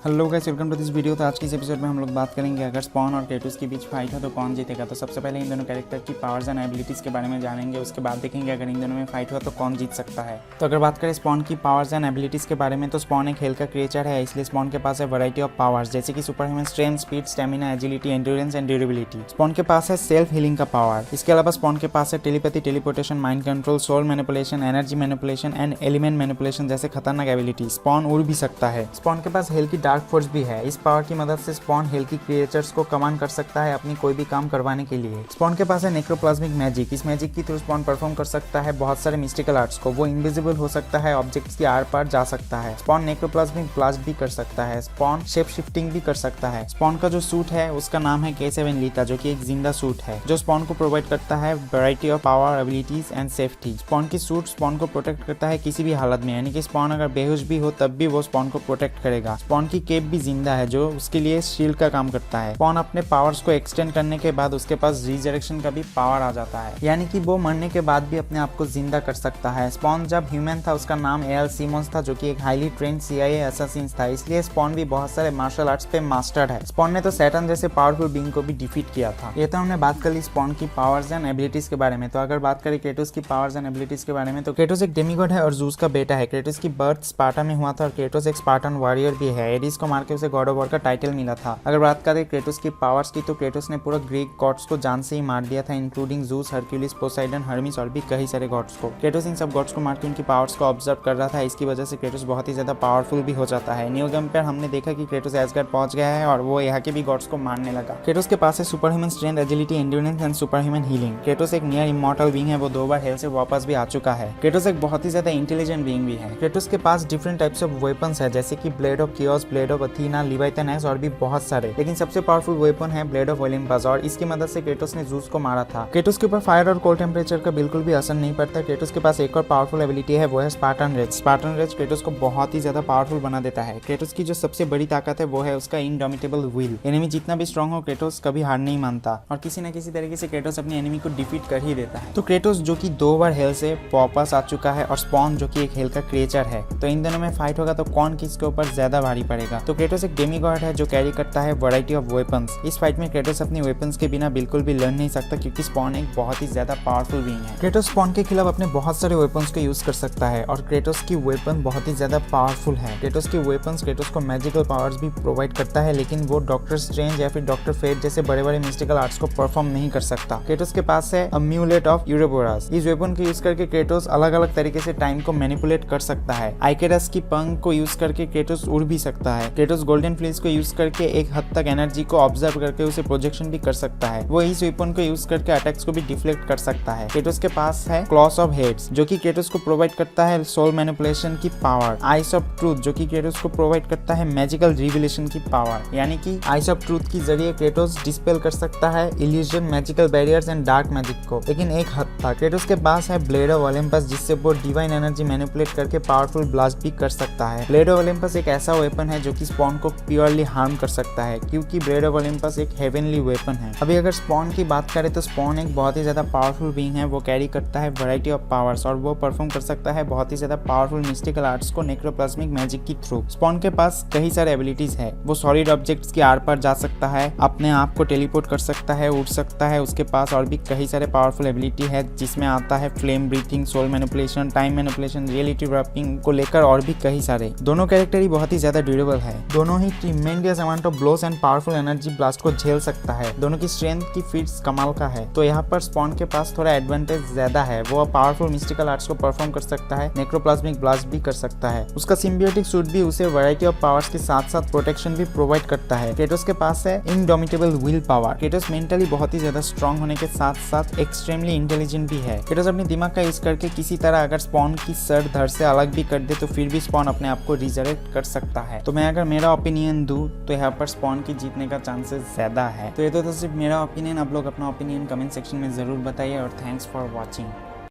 Hello guys, welcome to this video. तो आज की इस एपिसोड में हम लोग बात करेंगे अगर स्पॉन और क्रेटोस के बीच फाइट है तो कौन जीतेगा। तो सबसे पहले इन दोनों कैरेक्टर की पावर्स एंड एबिलिटीज़ के बारे में जानेंगे। उसके बाद देखेंगे अगर इन दोनों में फाइट हुआ तो कौन जीत सकता है। तो अगर बात करें स्पॉन की पावर्स एंड एबिलिटीज़ के बारे में, तो स्पॉन एक हेल का क्रिएचर है, इसलिए स्पॉन के पास है वैरायटी ऑफ पावर्स जैसे कि super human strength, speed, stamina, agility, endurance and durability. Spawn के पास है सेल्फ हीलिंग का पावर। इसके अलावा स्पॉन के पास है telepathy, teleportation, mind control, soul manipulation, energy manipulation and element manipulation जैसे खतरनाक एबिलिटी। स्पॉन उड़ भी सकता है। स्पॉन के पास हेल की डार्क फोर्स भी है। इस पावर की मदद से स्पॉन हेल की क्रिएचर्स को कमांड कर सकता है अपनी कोई भी काम करवाने के लिए। स्पॉन के पास है नेक्रोप्लाज्मिक मैजिक। इस मैजिक के थ्रू स्पॉन परफॉर्म कर सकता है बहुत सारे मिस्टिकल आर्ट्स को। वो इनविजिबल हो सकता है, ऑब्जेक्ट्स की आर पार जा सकता है। स्पॉन नेक्रोप्लाज्मिक ब्लास्ट भी कर सकता है। स्पॉन शेप शिफ्टिंग भी कर सकता है। स्पॉन का जो सूट है उसका नाम है K7 लीता, जो कि एक जिंदा सूट है जो स्पॉन को प्रोवाइड करता है variety of power, abilities and safety. Spawn की सूट स्पॉन को प्रोटेक्ट करता है किसी भी हालत में, यानी कि स्पॉन अगर बेहोश भी हो तब भी वो स्पॉन को प्रोटेक्ट करेगा। स्पॉन की केप भी जिंदा है जो उसके लिए शील्ड का काम करता है। स्पॉन अपने पावर्स को एक्सटेंड करने के बाद उसके पास रिजरेक्शन का भी पावर आ जाता है, यानी कि वो मरने के बाद भी अपने आप को जिंदा कर सकता है। स्पॉन जब ह्यूमन था उसका नाम एल सीमोन्स था, जो कि एक हाईली ट्रेंड CIA असैसिन्स था, इसलिए स्पॉन भी बहुत सारे मार्शल आर्ट्स पे मास्टर है। स्पॉन ने तो सैटर्न जैसे पावरफुल बीइंग को भी डिफीट किया था। ये तो हमने बात कर ली स्पॉन की पावर्स एंड एबिलिटीज के बारे में। तो अगर बात करें क्रेटोस की पावर्स एंड एबिलिटीज के बारे में, तो क्रेटोस एक डेमीगॉड है और ज़ूस का बेटा है। क्रेटोस की बर्थ स्पार्टा में हुआ था और क्रेटोस एक स्पार्टन वॉरियर भी है। एडिस को मार के उसे गॉड ऑफ वॉर का टाइटल मिला था। अगर बात करें क्रेटोस की पावर्स की, तो क्रेटोस ने पूरा ग्रीक गॉड्स को जान से ही मार दिया था, including Zeus, Hercules, Poseidon, Hermès और भी कई सारे गॉड्स को। क्रेटोस इन सब गॉड्स को मार के उनकी पावर्स को ऑब्जर्व कर रहा था। इसकी वजह से क्रेटोस बहुत ही ज्यादा पावरफुल भी हो जाता है। न्यू गेम पर हमने देखा कि क्रेटोस एसगार्ड पहुंच गया है और वो यहाँ के भी गॉड्स को मारने लगा। क्रेटोस के पास है super human strength, agility, endurance and super human healing. Kratos एक नियर इमॉर्टल बीइंग है, वो 2 बार हेल से वापस भी आ चुका है। क्रेटोस एक बहुत ही ज्यादा इंटेलिजेंट बीइंग भी है। क्रेटोस के पास डिफरेंट टाइप्स ऑफ वेपन्स है, जैसे कि blade of Chaos, blade of Athena, Leviathan axe और भी बहुत सारे। लेकिन सबसे पावरफुल वेपन है ब्लेड ऑफ ओलिम्पस और इसकी मदद से क्रेटोस ने ज़ूस को मारा था। क्रेटोस के ऊपर फायर और कोल्ड टेम्परेचर का बिल्कुल भी असर नहीं पड़ता। क्रेटोस के पास एक और पावरफुल एबिलिटी है, वो है Spartan rage. Spartan rage Kratos को बहुत ही ज्यादा पावरफुल बना देता है। क्रेटोस की जो सबसे बड़ी ताकत है वो है उसका इनडोमिटेबल विल। एनिमी जितना भी स्ट्रांग हो, क्रेटोस कभी हार नहीं मानता और किसी न किसी तरीके से क्रेटोस अपने एनिमी को डिफीट कर ही देता है। तो क्रेटोस जो कि 2 बार हेल से वापस आ चुका है और स्पॉन जो कि एक हेल का क्रिएचर है, तो इन दोनों में फाइट होगा तो कौन किसके ऊपर ज्यादा भारी पड़ेगा। तो क्रेटोस एक डेमीगॉड है जो कैरी करता है वैरायटी ऑफ वेपन्स। इस फाइट में क्रेटोस अपनी वेपन्स के बिना बिल्कुल भी लड़ नहीं सकता, क्योंकि स्पॉन एक बहुत ही ज्यादा पावरफुल बीइंग है। क्रेटोस स्पॉन के खिलाफ अपने बहुत सारे वेपन्स को यूज कर सकता है और क्रेटोस की वेपन बहुत ही ज्यादा पावरफुल है। क्रेटोस की वेपन्स क्रेटोस को मैजिकल पावर्स भी प्रोवाइड करता है, लेकिन वो डॉक्टर स्ट्रेंज या फिर डॉक्टर फेट जैसे बड़े बड़े मिस्टिकल आर्ट्स को परफॉर्म नहीं कर सकता। क्रेटोस के पास है अम्यूलेट ऑफ यूरोबोरास। इस वेपन को यूज करके क्रेटोस अलग अलग तरीके से टाइम को मैनिपुलेट कर सकता है। आइकेरस की पंख को यूज करके क्रेटोस उड़ भी सकता है। क्रेटोस गोल्डन फ्लीस को यूज करके एक हद तक एनर्जी को ऑब्जर्व करके उसे प्रोजेक्शन भी कर सकता है। वो इस वेपन को यूज करके अटैक्स को भी डिफ्लेक्ट कर सकता है। क्रेटोस के पास है क्लॉस ऑफ हेड्स, जो कि क्रेटोस को प्रोवाइड करता है सोल मैनिपुलेशन की पावर। आइस ऑफ ट्रूथ, जो कि क्रेटोस को प्रोवाइड करता है मैजिकल रिविलेशन की पावर, यानी कि आइस ऑफ ट्रूथ के जरिए क्रेटोस डिस्पेल कर सकता है illusion, magical barriers and dark magic को, लेकिन एक हद तक। क्रेटोस के पास है ब्लेड ऑफ ओलिम्पस, जिससे वो डिवाइन एनर्जी मैनिपुलेट करके पावरफुल ब्लास्ट भी कर सकता है। ब्लेड ऑफ ओलिम्पस एक ऐसा वेपन है जो कि स्पॉन को प्योरली हार्म कर सकता है, क्योंकि ब्लेड ऑफ ओलिम्पस एक हेवनली वेपन है। अभी अगर स्पॉन की बात करें तो स्पॉन एक बहुत ही ज्यादा पावरफुल बीइंग है। वो कैरी करता है वैरायटी ऑफ पावर्स और वो परफॉर्म कर सकता है बहुत ही ज्यादा पावरफुल मिस्टिकल आर्ट्स को नेक्रोप्लाज्मिक मैजिक की थ्रू। स्पॉन के पास कई सारे एबिलिटीज है। वो सॉलिड ऑब्जेक्ट्स की आर पार जा सकता है, अपने आप को टेलीपोर्ट कर सकता है, उड़ सकता है। उसके पास और भी कई सारे पावरफुल एबिलिटी है, जिसमें आता है flame breathing, soul manipulation, time manipulation, reality warping को लेकर और भी कई सारे। दोनों कैरेक्टर ही बहुत ही ज्यादा ड्यूरेबल है। दोनों ही tremendous amount of blows and powerful energy blast को झेल सकता है। दोनों की स्ट्रेंथ की फीट्स कमाल का है। तो यहाँ पर स्पॉन के पास थोड़ा एडवांटेज ज्यादा है। वो पावरफुल मिस्टिकल आर्ट्स को परफॉर्म कर सकता है, नेक्रोप्लाज्मिक ब्लास्ट भी कर सकता है। उसका सिम्बियोटिक सूट भी उसे वैरायटी ऑफ पावर्स के साथ साथ प्रोटेक्शन भी प्रोवाइड करता है। क्रेटोस के पास है indomitable will power. Kratos mentally बहुत ही ज्यादा स्ट्रांग होने के साथ साथ एक्सट्रीमली इंटेलिजेंट भी है। क्रेटोस अपने दिमाग का यूज करके किसी तरह अगर स्पॉन की सर धड़ से अलग भी कर दे तो फिर भी स्पॉन अपने आप को रिजरेक्ट कर सकता है। तो मैं अगर मेरा ओपिनियन दूं तो यहाँ पर स्पॉन की जीतने का चांसेस ज्यादा है। तो ये तो सिर्फ मेरा ओपिनियन। आप लोग अपना ओपिनियन कमेंट सेक्शन में जरूर बताइए और थैंक्स फॉर वॉचिंग।